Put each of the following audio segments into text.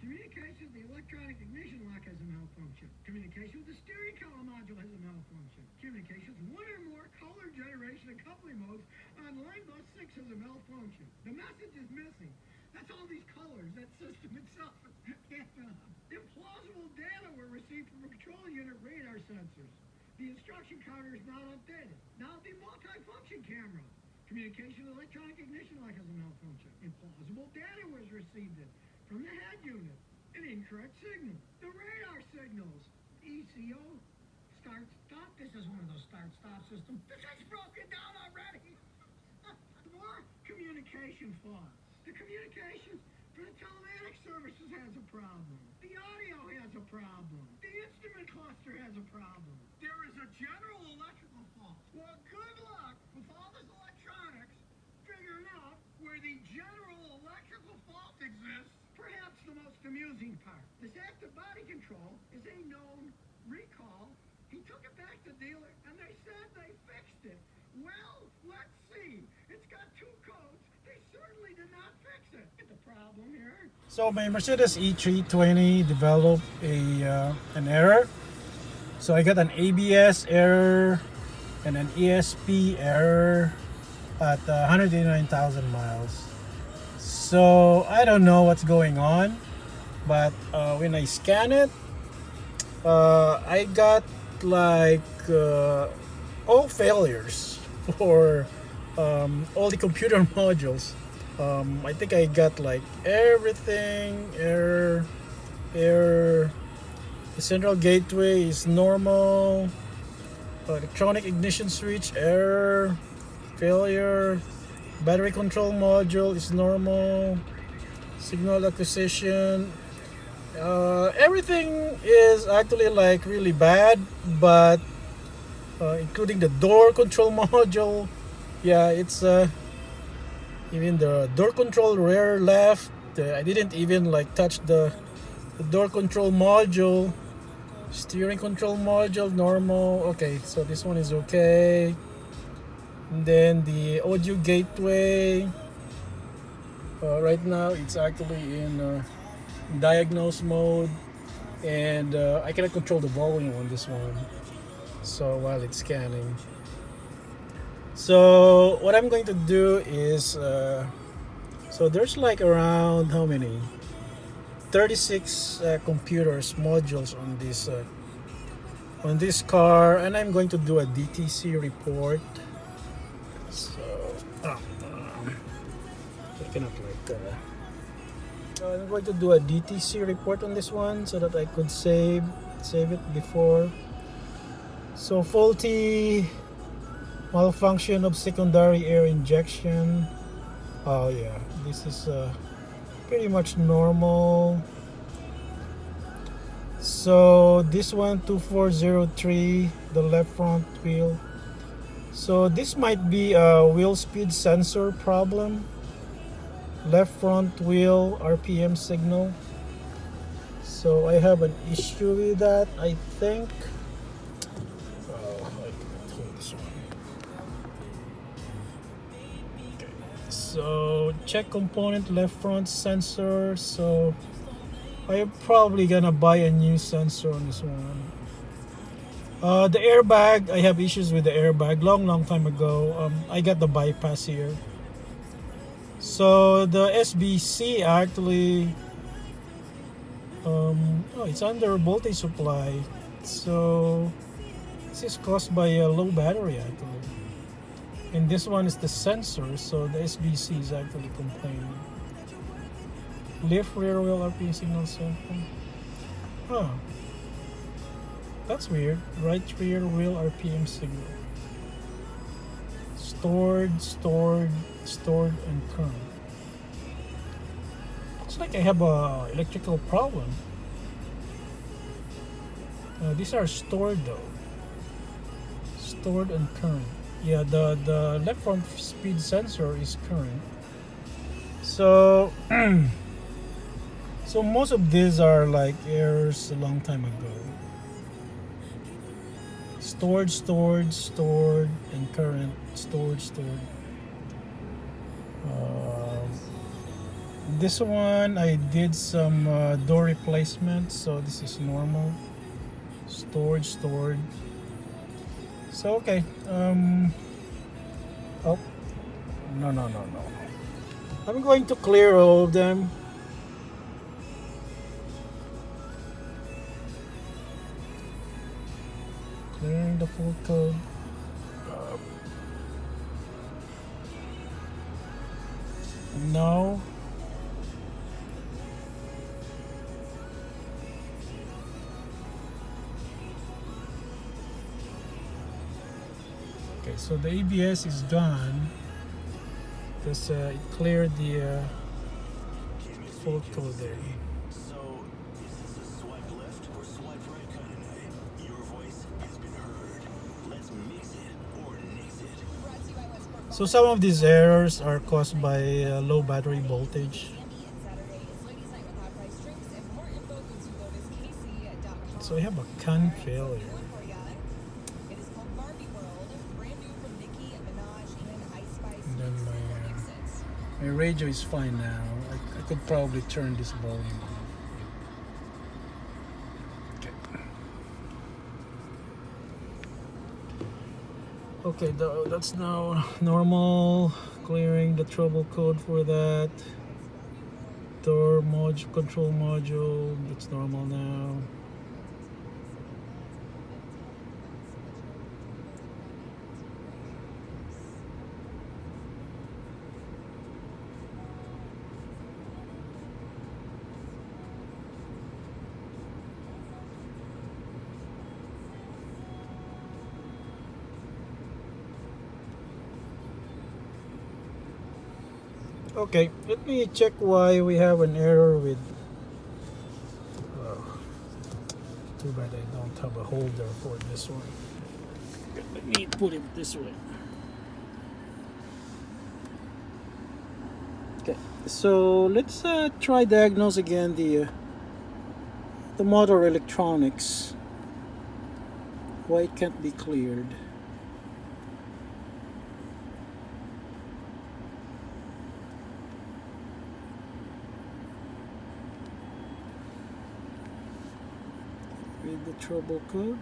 Communication with the electronic ignition lock has a malfunction. Communication with the steering column module has a malfunction. Communication with one or more color generation and coupling modes on line bus 6 has a malfunction. The message is missing. That's all these colors. That system itself can't. Implausible data were received from a control unit radar sensors. The instruction counter is not updated. Now the multi-function camera. Communication with electronic ignition lock has a malfunction. Implausible data was received from the head unit. An incorrect signal. The radar signals. ECO. Start, stop. This is one of those start-stop systems. This thing's broken down already. More communication flaws. The communications for the telematic services has a problem. The audio has a problem. The instrument cluster has a problem. There is a general electrical fault. Well, good luck with all this electronics figuring out where the general electrical fault exists. Perhaps the most amusing part. This active body control is a known recall. He took it back to the dealer and they said they fixed it. Well, let's see. It's got two codes. They certainly did not fix it. Get the problem here. So my Mercedes E320 developed an error. So I got an ABS error and an ESP error at 189,000 miles. So I don't know what's going on, but when I scan it, I got like all failures for all the computer modules. I think I got like everything error. The central gateway is normal. Electronic ignition switch error, failure. Battery control module is normal. Signal acquisition. Everything is actually like really bad, but including the door control module. Yeah, it's even the door control rear left. I didn't even like touch the door control module. Steering control module normal. Okay, so this one is okay. And then the audio gateway. Right now it's actually in diagnose mode, and I cannot control the volume on this one. So while it's scanning. So what I'm going to do is, so there's like around how many? 36 computers modules on this car, and I'm going to do a DTC report. So I cannot like I'm going to do a DTC report on this one so that I could save it before. So faulty malfunction of secondary air injection. Oh yeah, this is pretty much normal. So this one 2403, the left front wheel. So this might be a wheel speed sensor problem. Left front wheel RPM signal. So I have an issue with that, I think. I can't hold this one. Okay. So check component left front sensor. So I'm probably gonna buy a new sensor on this one. The airbag, I have issues with the airbag long time ago. I got the bypass here. So the SBC actually, it's under voltage supply. So this is caused by a low battery actually. And this one is the sensor, so the SBC is actually complaining. Left rear wheel RPM signal sample. Huh. That's weird. Right rear wheel RPM signal. Stored, and current. Looks like I have a electrical problem. These are stored though. Stored and current. Yeah, the left front speed sensor is current. So so most of these are like errors a long time ago. Stored, and current. Stored. this one I did some door replacement, so this is normal. Stored. So okay. Oh, no. I'm going to clear all of them. Clearing the full code. No. Okay, so the ABS is done because it cleared the full code there. So, is this a swipe left or swipe right kind of night? Your voice has been heard. Let's mix it or nix it. So some of these errors are caused by low battery voltage. So I have a CAN failure. And then my radio is fine now. I could probably turn this volume off. Okay, that's now normal. Clearing the trouble code for that. Door module, control module, that's normal now. Okay, let me check why we have an error with. Too bad I don't have a holder for this one. Let me put it this way. Okay, so let's try diagnose again the motor electronics. Why it can't be cleared. Read the trouble code.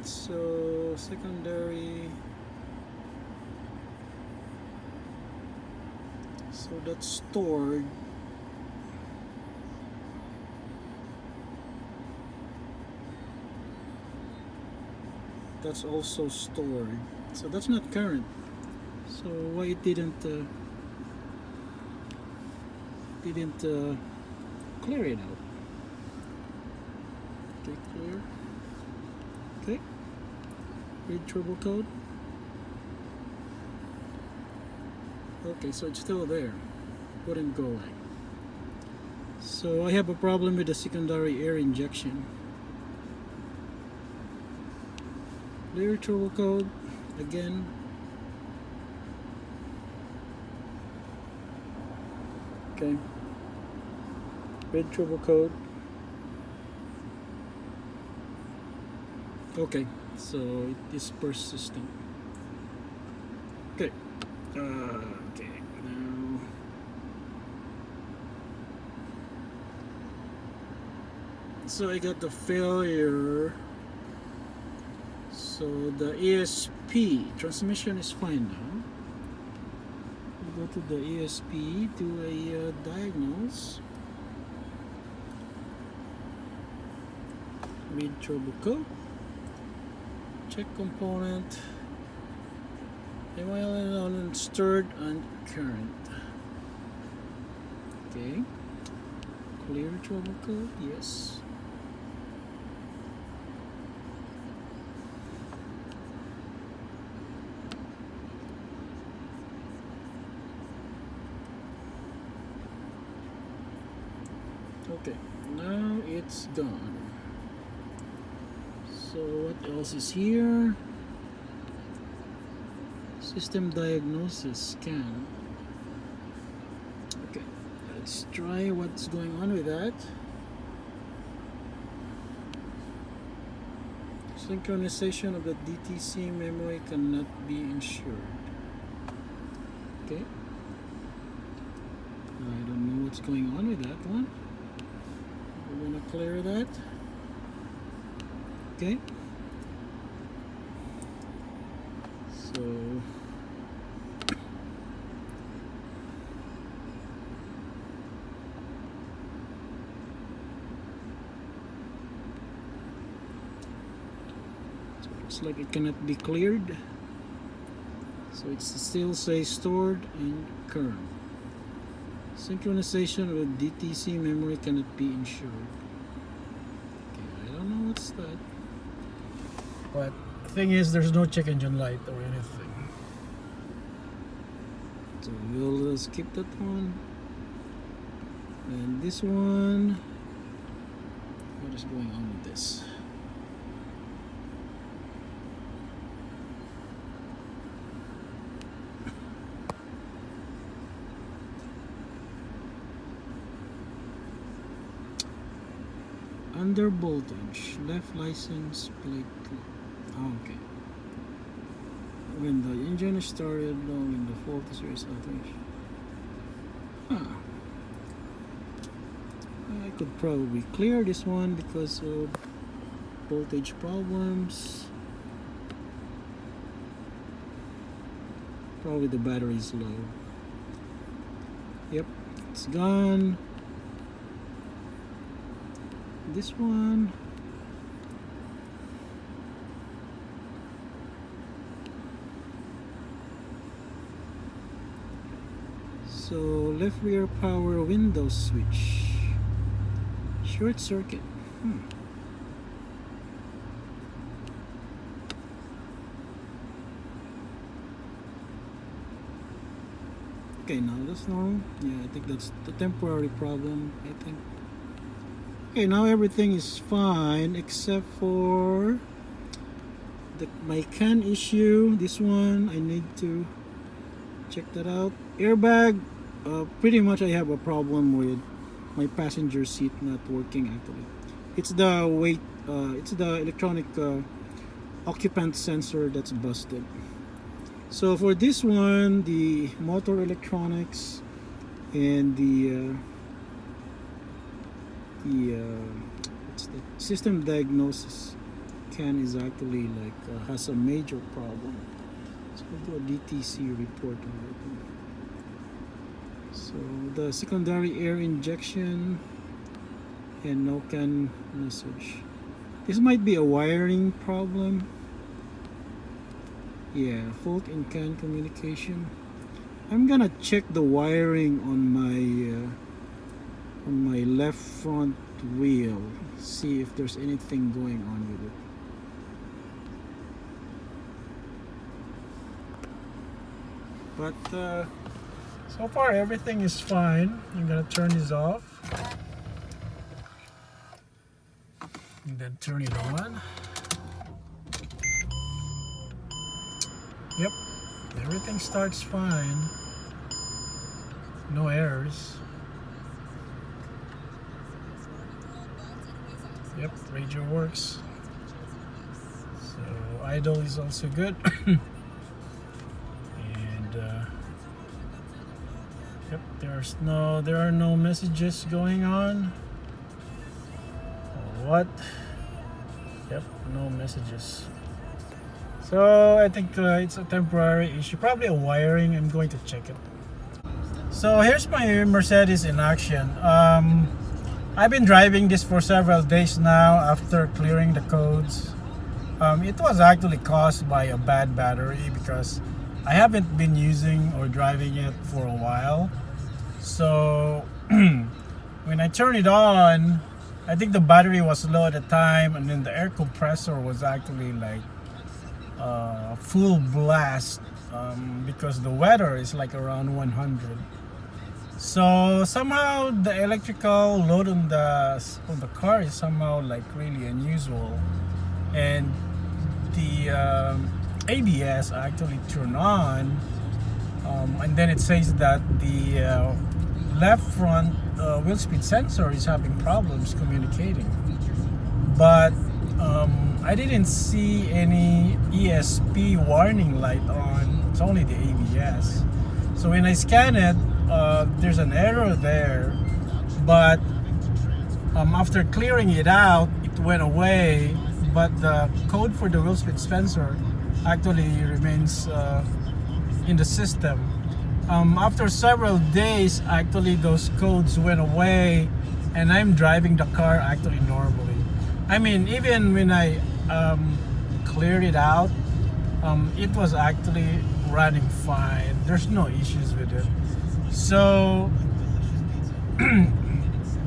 So secondary. So that's stored. That's also stored. So that's not current. So why it didn't clear it out? Okay, clear. Okay. Read trouble code. Okay, so it's still there. Wouldn't go away. So I have a problem with the secondary air injection. Clear trouble code again. Okay. Read trouble code. Okay, so it is persistent. Okay. Okay, now so I got the failure. So the ESP transmission is fine now. We go to the ESP, do a diagnose. Read trouble code. Check component. MIL on stirred and current. Okay. Clear trouble code. Yes. Okay. Now it's done. So what else is here? System diagnosis scan. Okay, let's try what's going on with that. Synchronization of the DTC memory cannot be ensured. Okay. I don't know what's going on with that one. We're gonna clear that. Okay. So looks like it cannot be cleared. So it still says stored in kernel. Synchronization with DTC memory cannot be ensured. Okay, I don't know what's that. But the thing is, there's no check engine light or anything. So we'll skip that one. And this one, what is going on with this? Under voltage, left license plate. Oh, okay. When the engine is started, when the fault is reestablished. Huh. I could probably clear this one because of voltage problems. Probably the battery is low. Yep, it's gone. This one, so left rear power window switch, short circuit. Okay, now that's normal. Yeah, I think that's the temporary problem, I think. Okay, now everything is fine except for my CAN issue. This one, I need to check that out. Airbag, pretty much I have a problem with my passenger seat not working actually. It's the weight, it's the electronic occupant sensor that's busted. So for this one, the motor electronics and the system diagnosis CAN is actually like has a major problem. So we'll do a DTC report on it. So the secondary air injection and no CAN message. This might be a wiring problem. Yeah, fault in CAN communication. I'm gonna check the wiring on my left front wheel, see if there's anything going on with it. But so far everything is fine. I'm gonna turn this off and then turn it on. Yep, everything starts fine, no errors. Yep, radio works. So idle is also good. And yep, there are no messages going on. What? Yep, no messages. So I think it's a temporary issue, probably a wiring. I'm going to check it. So here's my Mercedes in action. I've been driving this for several days now after clearing the codes. It was actually caused by a bad battery because I haven't been using or driving it for a while. So when I turned it on, I think the battery was low at the time, and then the air compressor was actually like full blast because the weather is like around 100. So somehow the electrical load on the car is somehow like really unusual, and the ABS actually turned on, and then it says that the left front wheel speed sensor is having problems communicating, but I didn't see any ESP warning light on. It's only the ABS. So when I scan it, there's an error there but after clearing it out, it went away. But the code for the wheel speed sensor actually remains in the system. After several days, actually those codes went away, and I'm driving the car actually normally. I mean, even when I cleared it out, it was actually running fine. There's no issues with it. So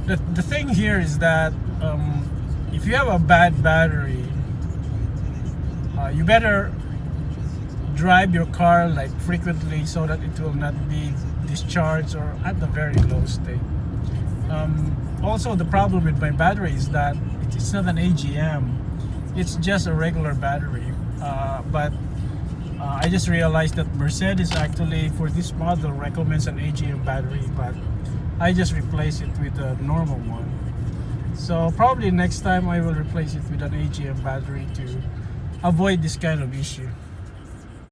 the thing here is that if you have a bad battery, you better drive your car like frequently so that it will not be discharged or at the very low state. Also, the problem with my battery is that it's not an AGM, it's just a regular battery. But I just realized that Mercedes actually for this model recommends an AGM battery, but I just replace it with a normal one. So probably next time I will replace it with an AGM battery to avoid this kind of issue.